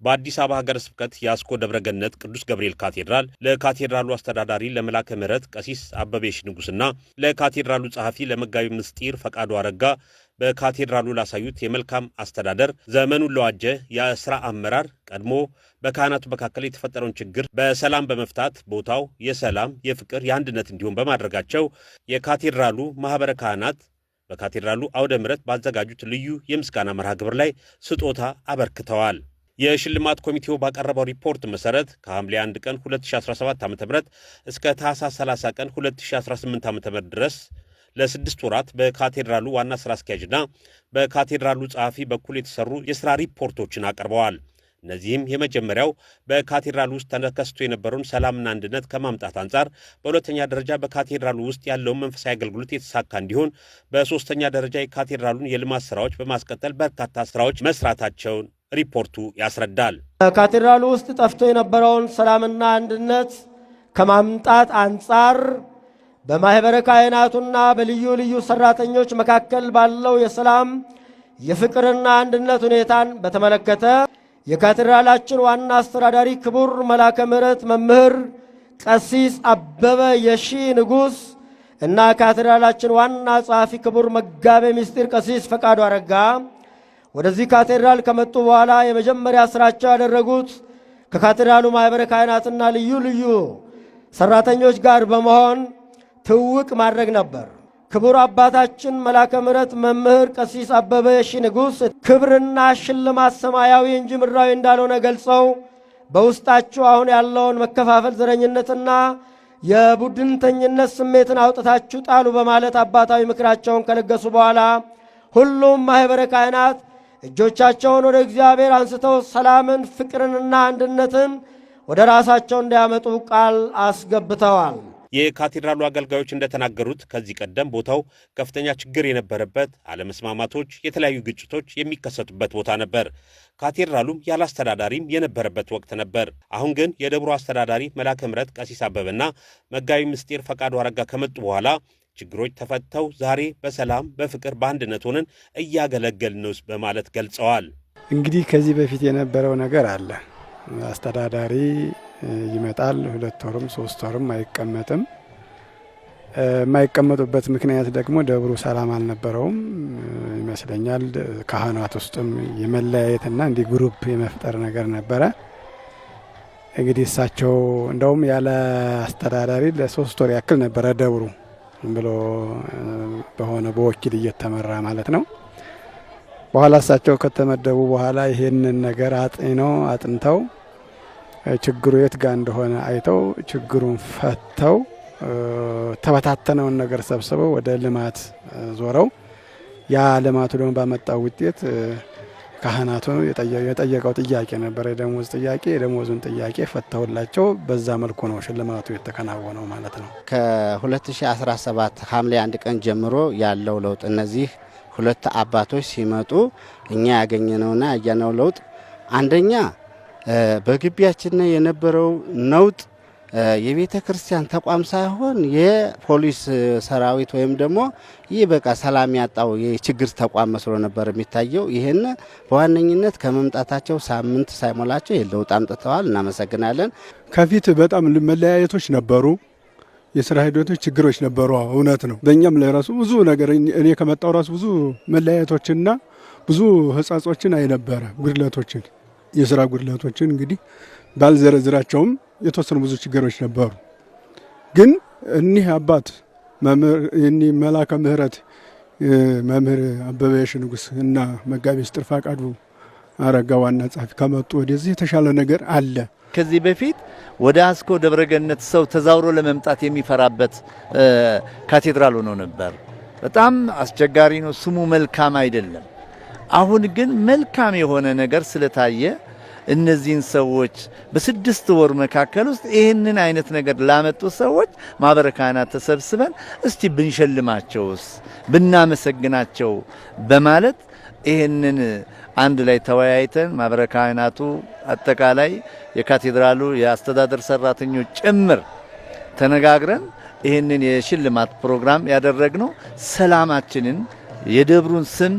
በአዲስ አበባ ሀገረ ስብከት የአስኮ ደብረገነት ቅዱስ ገብርኤል ካቴድራል ለካቴድራሉ አስተዳዳሪ ለመላከ ምሕረት ቀሲስ አበበ ንጉስና ለካቴድራሉ ጸሐፊ ለመጋቢ ምስጢር ፈቃዱ አረጋ በካቴድራሉ ላሳዩት የመልካም አስተዳደር ዘመኑን ለዋጀ የሥራ አመራር ቀድሞ በካህናቱ መካከል የተፈጠረውን ችግር በሰላም በመፍታት ቦታው የሰላም፣ የፍቅር፣ የአንድነት እንዲሆን በማድረጋቸው የካቴድራሉ ማህበረ ካህናት በካቴድራሉ አውደ ምሕረት ባዘጋጁት ልዩ የምስጋና መርሃ ግብር ላይ ስጦታ አበርክተዋል። የሽልማት ኮሚቴው ባቀረበው ሪፖርት መሰረት ከሐምሌ 1 ቀን 2017 ዓ.ም እስከ ታህሳስ 30 ቀን 2018 ዓ.ም ድረስ ለ6 ወራት በካቴድራሉ ዋና ስራ አስኪያጅና በካቴድራሉ ጸሐፊ በኩል የተሰሩ የሥራ ሪፖርቶችን አቅርበዋል። እነዚህም የመጀመሪያው በካቴድራሉ ውስጥ ተከስቶ የነበረውን ሰላምና አንድነት ከማምጣት አንጻር፣ በሁለተኛ ደረጃ በካቴድራሉ ውስጥ ያለውን መንፈሳዊ አገልግሎት የተሳካ እንዲሆን፣ በሶስተኛ ደረጃ የካቴድራሉን የልማት ስራዎች በማስቀጠል በርካታ ስራዎች መስራታቸውን ሪፖርቱ ያስረዳል። በካቴድራሉ ውስጥ ጠፍቶ የነበረውን ሰላምና አንድነት ከማምጣት አንጻር በማህበረ ካህናቱና በልዩ ልዩ ሰራተኞች መካከል ባለው የሰላም የፍቅርና አንድነት ሁኔታን በተመለከተ የካቴድራላችን ዋና አስተዳዳሪ ክቡር መላከ ምሕረት መምህር ቀሲስ አበበ ንጉስ እና ካቴድራላችን ዋና ጸሐፊ ክቡር መጋቤ ምስጢር ቀሲስ ፈቃዱ አረጋ ወደዚህ ካቴድራል ከመጡ በኋላ የመጀመሪያ ስራቸው ያደረጉት ከካቴድራሉ ማህበረ ካህናትና ልዩ ልዩ ሰራተኞች ጋር በመሆን ትውውቅ ማድረግ ነበር። ክቡር አባታችን መላከ ምሕረት መምህር ቀሲስ አበበ ንጉስ ክብርና ሽልማት ሰማያዊ እንጂ ምድራዊ እንዳልሆነ ገልጸው በውስጣችሁ አሁን ያለውን መከፋፈል፣ ዘረኝነትና የቡድንተኝነት ስሜትን አውጥታችሁ ጣሉ በማለት አባታዊ ምክራቸውን ከለገሱ በኋላ ሁሉም ማህበረ ካህናት እጆቻቸውን ወደ እግዚአብሔር አንስተው ሰላምን፣ ፍቅርንና አንድነትን ወደ ራሳቸው እንዲያመጡ ቃል አስገብተዋል። የካቴድራሉ አገልጋዮች እንደተናገሩት ከዚህ ቀደም ቦታው ከፍተኛ ችግር የነበረበት፣ አለመስማማቶች፣ የተለያዩ ግጭቶች የሚከሰቱበት ቦታ ነበር። ካቴድራሉም ያለ አስተዳዳሪም የነበረበት ወቅት ነበር። አሁን ግን የደብሩ አስተዳዳሪ መላከ ምሕረት ቀሲስ አበበና መጋቢ ምስጢር ፈቃዱ አረጋ ከመጡ በኋላ ችግሮች ተፈተው ዛሬ በሰላም በፍቅር በአንድነት ሆነን እያገለገልን ነው በማለት ገልጸዋል። እንግዲህ ከዚህ በፊት የነበረው ነገር አለ። አስተዳዳሪ ይመጣል፣ 2 ወርም 3 ወርም አይቀመጥም። የማይቀመጡበት ምክንያት ደግሞ ደብሩ ሰላም አልነበረውም ይመስለኛል። ካህናት ውስጥም የመለያየትና እንዲህ ግሩፕ የመፍጠር ነገር ነበረ። እንግዲህ እሳቸው እንደውም ያለ አስተዳዳሪ ለ3 ወር ያክል ነበረ ደብሩ ብሎ በሆነ በወኪል እየተመራ ማለት ነው። በኋላ እሳቸው ከተመደቡ በኋላ ይሄንን ነገር አጥንተው ችግሩ የት ጋር እንደሆነ አይተው ችግሩን ፈተው ተበታተነውን ነገር ሰብስበው ወደ ልማት ዞረው ያ ልማቱ ደግሞ ባመጣው ውጤት ካህናቱ የጠየቀው ጥያቄ ነበር፣ የደሞዝ ጥያቄ። የደሞዙን ጥያቄ ፈተውላቸው በዛ መልኩ ነው ሽልማቱ የተከናወነው ማለት ነው። ከ2017 ሐምሌ 1 ቀን ጀምሮ ያለው ለውጥ እነዚህ 2 አባቶች ሲመጡ እኛ ያገኘነውና ያየነው ለውጥ አንደኛ በግቢያችን የነበረው ነውጥ የቤተ ክርስቲያን ተቋም ሳይሆን የፖሊስ ሰራዊት ወይም ደግሞ ይህ በቃ ሰላም ያጣው የችግር ተቋም መስሎ ነበር የሚታየው። ይሄን በዋነኝነት ከመምጣታቸው ሳምንት ሳይሞላቸው የለውጥ አምጥተዋል። እናመሰግናለን። ከፊት በጣም መለያየቶች ነበሩ፣ የስራ ሂደቶች ችግሮች ነበሩ። እውነት ነው። በእኛም ላይ ራሱ ብዙ ነገር እኔ ከመጣው ራሱ ብዙ መለያየቶችና ብዙ ህጻጾችን አይነበረ ጉድለቶችን፣ የስራ ጉድለቶችን እንግዲህ ባልዘረዝራቸውም የተወሰኑ ብዙ ችግሮች ነበሩ። ግን እኒህ አባት እኒህ መላከ ምሕረት መምህር አበበ ንጉስ እና መጋቢ ምስጢር ፈቃዱ አረጋ ዋና ጸሐፊ ከመጡ ወደዚህ የተሻለ ነገር አለ። ከዚህ በፊት ወደ አስኮ ደብረገነት ሰው ተዛውሮ ለመምጣት የሚፈራበት ካቴድራል ሆኖ ነበር። በጣም አስቸጋሪ ነው። ስሙ መልካም አይደለም። አሁን ግን መልካም የሆነ ነገር ስለታየ እነዚህን ሰዎች በ6 ወር መካከል ውስጥ ይህንን አይነት ነገር ላመጡ ሰዎች ማህበረ ካህናት ተሰብስበን እስቲ ብንሸልማቸውስ ብናመሰግናቸው በማለት ይህንን አንድ ላይ ተወያይተን ማህበረ ካህናቱ አጠቃላይ የካቴድራሉ የአስተዳደር ሰራተኞች ጭምር ተነጋግረን ይህንን የሽልማት ፕሮግራም ያደረግነው ሰላማችንን የደብሩን ስም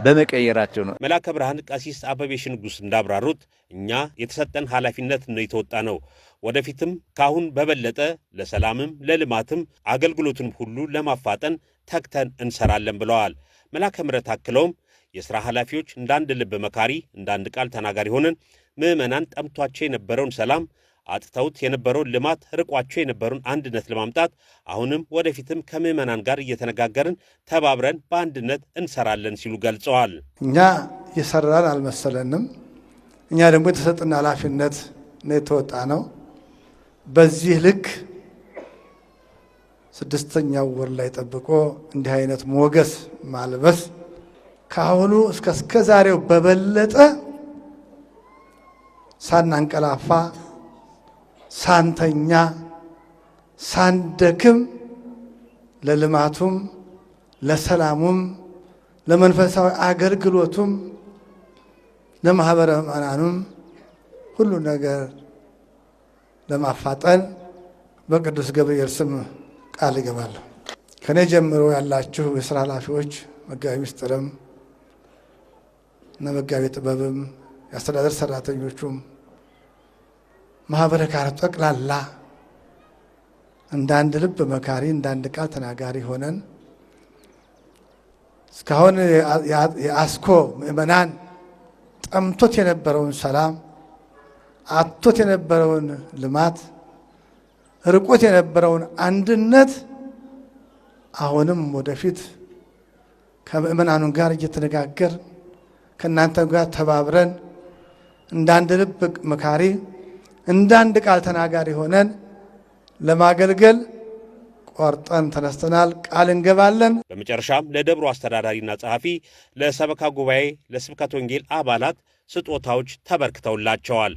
በመቀየራቸው ነው። መላከ ብርሃን ቀሲስ አበቤሽ ንጉሥ እንዳብራሩት እኛ የተሰጠን ኃላፊነት ነው የተወጣ ነው። ወደፊትም ካሁን በበለጠ ለሰላምም ለልማትም አገልግሎቱን ሁሉ ለማፋጠን ተግተን እንሰራለን ብለዋል። መላከ ምሕረት አክለውም የሥራ ኃላፊዎች እንዳንድ ልብ መካሪ፣ እንዳንድ ቃል ተናጋሪ ሆነን ምዕመናን ጠምቷቸው የነበረውን ሰላም አጥተውት የነበረውን ልማት ርቋቸው የነበረውን አንድነት ለማምጣት አሁንም ወደፊትም ከምዕመናን ጋር እየተነጋገርን ተባብረን በአንድነት እንሰራለን ሲሉ ገልጸዋል። እኛ የሰራን አልመሰለንም። እኛ ደግሞ የተሰጠን ኃላፊነት ነው የተወጣ ነው። በዚህ ልክ 6ኛው ወር ላይ ጠብቆ እንዲህ አይነት ሞገስ ማልበስ ካሁኑ እስከ ዛሬው በበለጠ ሳናንቀላፋ ሳንተኛ ሳንደክም ለልማቱም ለሰላሙም ለመንፈሳዊ አገልግሎቱም ለማህበረ ምእመናኑም ሁሉ ነገር ለማፋጠን በቅዱስ ገብርኤል ስም ቃል እገባለሁ። ከኔ ጀምሮ ያላችሁ የሥራ ኃላፊዎች መጋቢ ምስጢርም እና መጋቢ ጥበብም የአስተዳደር ሰራተኞቹም ማህበረ ካህናት ጠቅላላ እንዳንድ ልብ መካሪ እንዳንድ ቃል ተናጋሪ ሆነን እስካሁን የአስኮ ምእመናን ጠምቶት የነበረውን ሰላም አጥቶት የነበረውን ልማት ርቆት የነበረውን አንድነት አሁንም ወደፊት ከምእመናኑ ጋር እየተነጋገር ከእናንተ ጋር ተባብረን እንዳንድ ልብ መካሪ እንዳንድ ቃል ተናጋሪ ሆነን ለማገልገል ቆርጠን ተነስተናል፣ ቃል እንገባለን። በመጨረሻም ለደብሩ አስተዳዳሪና ጸሐፊ፣ ለሰበካ ጉባኤ፣ ለስብከተ ወንጌል አባላት ስጦታዎች ተበርክተውላቸዋል።